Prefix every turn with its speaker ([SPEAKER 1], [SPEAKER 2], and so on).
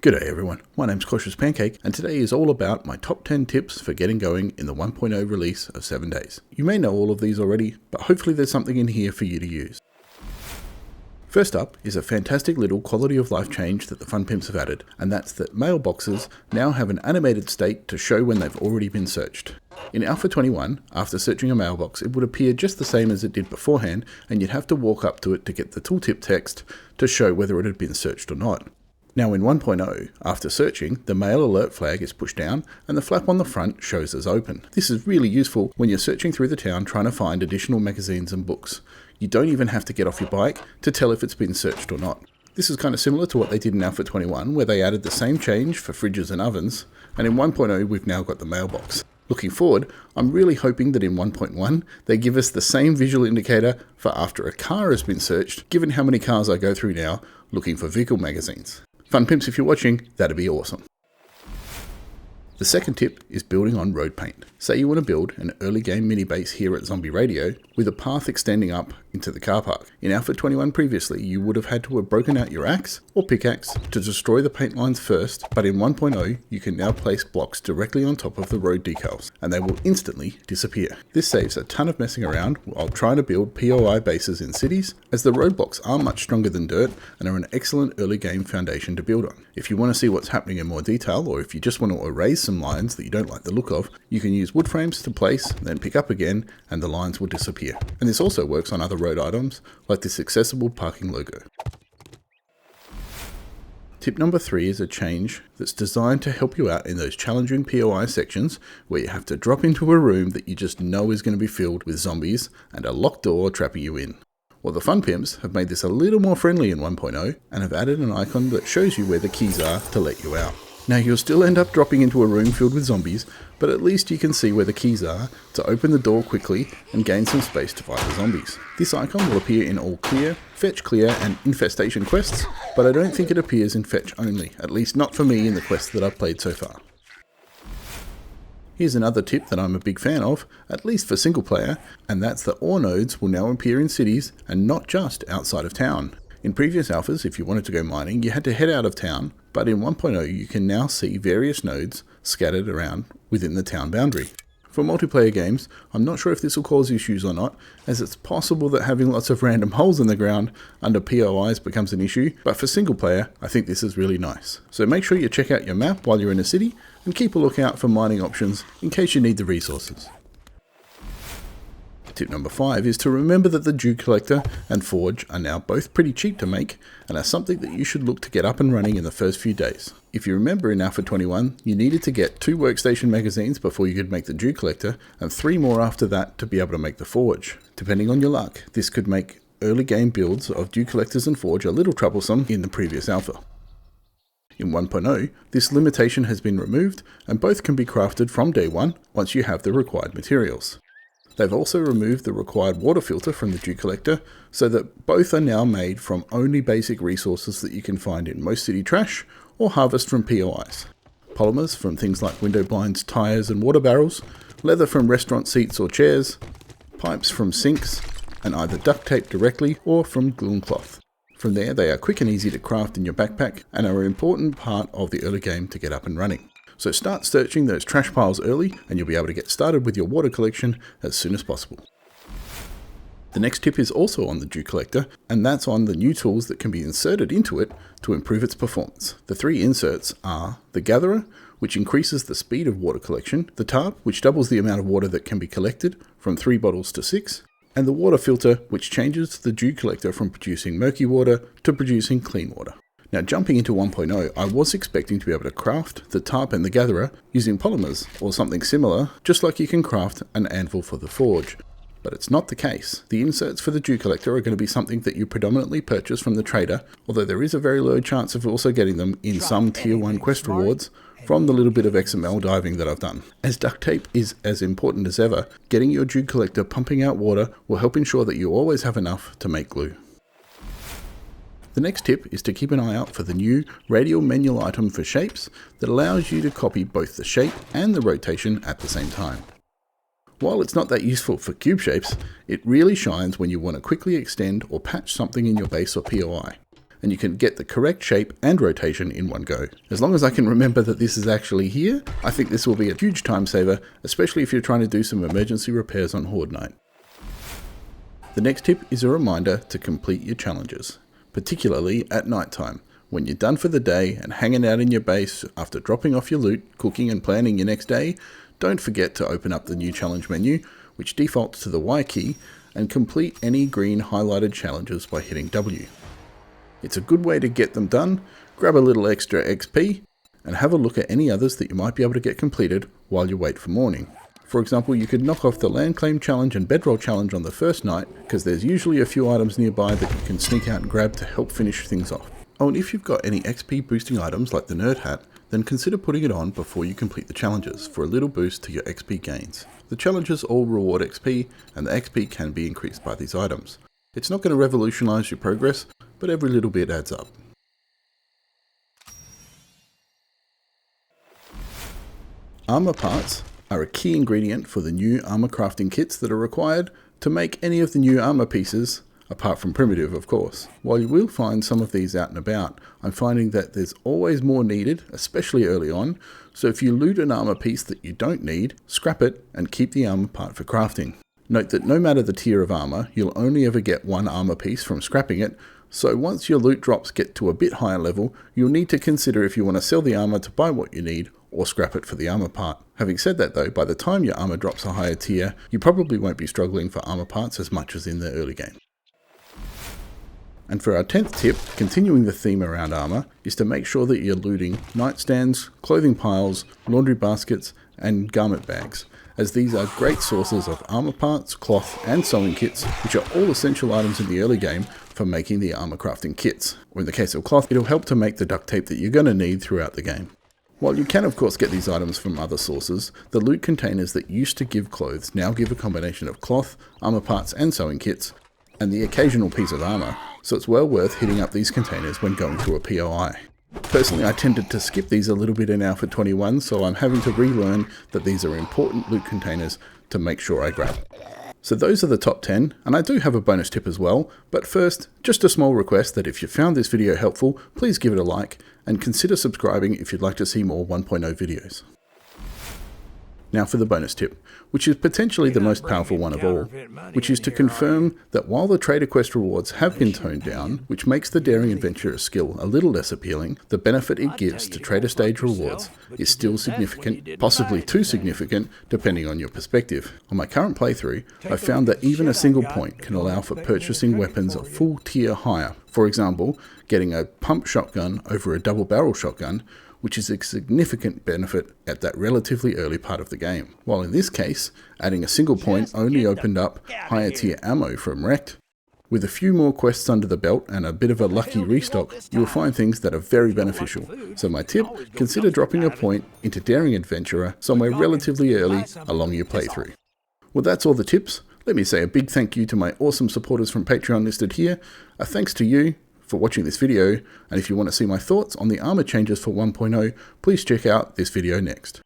[SPEAKER 1] G'day everyone, my name's Cautious Pancake and today is all about my top 10 tips for getting going in the 1.0 release of 7 days. You may know all of these already, but hopefully there's something in here for you to use. First up is a fantastic little quality of life change that the Fun Pimps have added, and that's that mailboxes now have an animated state to show when they've already been searched. In Alpha 21, after searching a mailbox, it would appear just the same as it did beforehand, and you'd have to walk up to it to get the tooltip text to show whether it had been searched or not. Now in 1.0, after searching, the mail alert flag is pushed down and the flap on the front shows as open. This is really useful when you're searching through the town trying to find additional magazines and books. You don't even have to get off your bike to tell if it's been searched or not. This is kind of similar to what they did in Alpha 21, where they added the same change for fridges and ovens, and in 1.0 we've now got the mailbox. Looking forward, I'm really hoping that in 1.1 they give us the same visual indicator for after a car has been searched, given how many cars I go through now looking for vehicle magazines. Fun Pimps, if you're watching, that'd be awesome. The second tip is building on road paint. Say you want to build an early game mini base here at Zombie Radio with a path extending up into the car park. In Alpha 21 previously, you would have had to have broken out your axe or pickaxe to destroy the paint lines first, but in 1.0 you can now place blocks directly on top of the road decals and they will instantly disappear. This saves a ton of messing around while trying to build POI bases in cities, as the roadblocks are much stronger than dirt and are an excellent early game foundation to build on. If you want to see what's happening in more detail, or if you just want to erase some lines that you don't like the look of, you can use wood frames to place, then pick up again, and the lines will disappear. And this also works on other road items, like this accessible parking logo. Tip number 3 is a change that's designed to help you out in those challenging POI sections where you have to drop into a room that you just know is going to be filled with zombies and a locked door trapping you in. Well, the Fun Pimps have made this a little more friendly in 1.0 and have added an icon that shows you where the keys are to let you out. Now you'll still end up dropping into a room filled with zombies, but at least you can see where the keys are to open the door quickly and gain some space to fight the zombies. This icon will appear in all clear, fetch clear and infestation quests, but I don't think it appears in fetch only, at least not for me in the quests that I've played so far. Here's another tip that I'm a big fan of, at least for single player, and that's that ore nodes will now appear in cities and not just outside of town. In previous alphas, if you wanted to go mining, you had to head out of town, but in 1.0 you can now see various nodes scattered around within the town boundary. For multiplayer games, I'm not sure if this will cause issues or not, as it's possible that having lots of random holes in the ground under POIs becomes an issue, but for single player, I think this is really nice. So make sure you check out your map while you're in a city, and keep a lookout for mining options in case you need the resources. Tip number 5 is to remember that the Dew Collector and Forge are now both pretty cheap to make and are something that you should look to get up and running in the first few days. If you remember in Alpha 21, you needed to get 2 workstation magazines before you could make the Dew Collector and 3 more after that to be able to make the Forge. Depending on your luck, this could make early game builds of Dew Collectors and Forge a little troublesome in the previous Alpha. In 1.0, this limitation has been removed and both can be crafted from day 1 once you have the required materials. They've also removed the required water filter from the Dew Collector, so that both are now made from only basic resources that you can find in most city trash or harvest from POIs. Polymers from things like window blinds, tyres and water barrels, leather from restaurant seats or chairs, pipes from sinks, and either duct tape directly or from glue and cloth. From there, they are quick and easy to craft in your backpack and are an important part of the early game to get up and running. So start searching those trash piles early and you'll be able to get started with your water collection as soon as possible. The next tip is also on the Dew Collector, and that's on the new tools that can be inserted into it to improve its performance. The 3 inserts are the Gatherer, which increases the speed of water collection, the Tarp, which doubles the amount of water that can be collected from 3 bottles to 6, and the Water Filter, which changes the Dew Collector from producing murky water to producing clean water. Now jumping into 1.0, I was expecting to be able to craft the Tarp and the Gatherer using polymers or something similar, just like you can craft an anvil for the Forge. But it's not the case. The inserts for the Dew Collector are going to be something that you predominantly purchase from the trader, although there is a very low chance of also getting them in some tier 1 quest rewards from the little bit of XML diving that I've done. As duct tape is as important as ever, getting your Dew Collector pumping out water will help ensure that you always have enough to make glue. The next tip is to keep an eye out for the new radial manual item for shapes that allows you to copy both the shape and the rotation at the same time. While it's not that useful for cube shapes, it really shines when you want to quickly extend or patch something in your base or POI. and you can get the correct shape and rotation in one go. As long as I can remember that this is actually here, I think this will be a huge time saver, especially if you're trying to do some emergency repairs on Horde night. The next tip is a reminder to complete your challenges, particularly at night time. When you're done for the day and hanging out in your base after dropping off your loot, cooking and planning your next day, don't forget to open up the new challenge menu, which defaults to the Y key, and complete any green highlighted challenges by hitting W. It's a good way to get them done, grab a little extra XP, and have a look at any others that you might be able to get completed while you wait for morning. For example, you could knock off the land claim challenge and bedroll challenge on the first night, because there's usually a few items nearby that you can sneak out and grab to help finish things off. Oh, and if you've got any XP boosting items like the nerd hat, then consider putting it on before you complete the challenges for a little boost to your XP gains. The challenges all reward XP, and the XP can be increased by these items. It's not going to revolutionize your progress, but every little bit adds up. Armor parts are a key ingredient for the new armor crafting kits that are required to make any of the new armor pieces, apart from primitive of course. While you will find some of these out and about, I'm finding that there's always more needed, especially early on, so if you loot an armor piece that you don't need, scrap it and keep the armor part for crafting. Note that no matter the tier of armor, you'll only ever get one armor piece from scrapping it, so once your loot drops get to a bit higher level, you'll need to consider if you want to sell the armor to buy what you need, or scrap it for the armor part. Having said that though, by the time your armor drops a higher tier, you probably won't be struggling for armor parts as much as in the early game. And for our 10th tip, continuing the theme around armor, is to make sure that you're looting nightstands, clothing piles, laundry baskets, and garment bags, as these are great sources of armor parts, cloth, and sewing kits, which are all essential items in the early game for making the armor crafting kits. Or in the case of cloth, it'll help to make the duct tape that you're going to need throughout the game. While you can of course get these items from other sources, the loot containers that used to give clothes now give a combination of cloth, armor parts, and sewing kits, and the occasional piece of armor, so it's well worth hitting up these containers when going through a POI. Personally, I tended to skip these a little bit in Alpha 21, so I'm having to relearn that these are important loot containers to make sure I grab. So those are the top 10, and I do have a bonus tip as well, but first, just a small request that if you found this video helpful, please give it a like, and consider subscribing if you'd like to see more 1.0 videos. Now for the bonus tip, which is potentially the most powerful one of all, which is to confirm that while the trader quest rewards have been toned down, which makes the daring adventurer skill a little less appealing, the benefit it gives to trader stage rewards is still significant, possibly too significant, depending on your perspective. On my current playthrough, I found that even a single point can allow for purchasing weapons a full tier higher. For example, getting a pump shotgun over a double barrel shotgun, which is a significant benefit at that relatively early part of the game. While in this case, adding a single point only opened up higher tier ammo from Wrecked. With a few more quests under the belt and a bit of a lucky restock, you will find things that are very beneficial. So my tip, consider dropping a point into Daring Adventurer somewhere relatively early along your playthrough. Well, that's all the tips. Let me say a big thank you to my awesome supporters from Patreon listed here. A thanks to you for watching this video, and if you want to see my thoughts on the armor changes for 1.0, please check out this video next.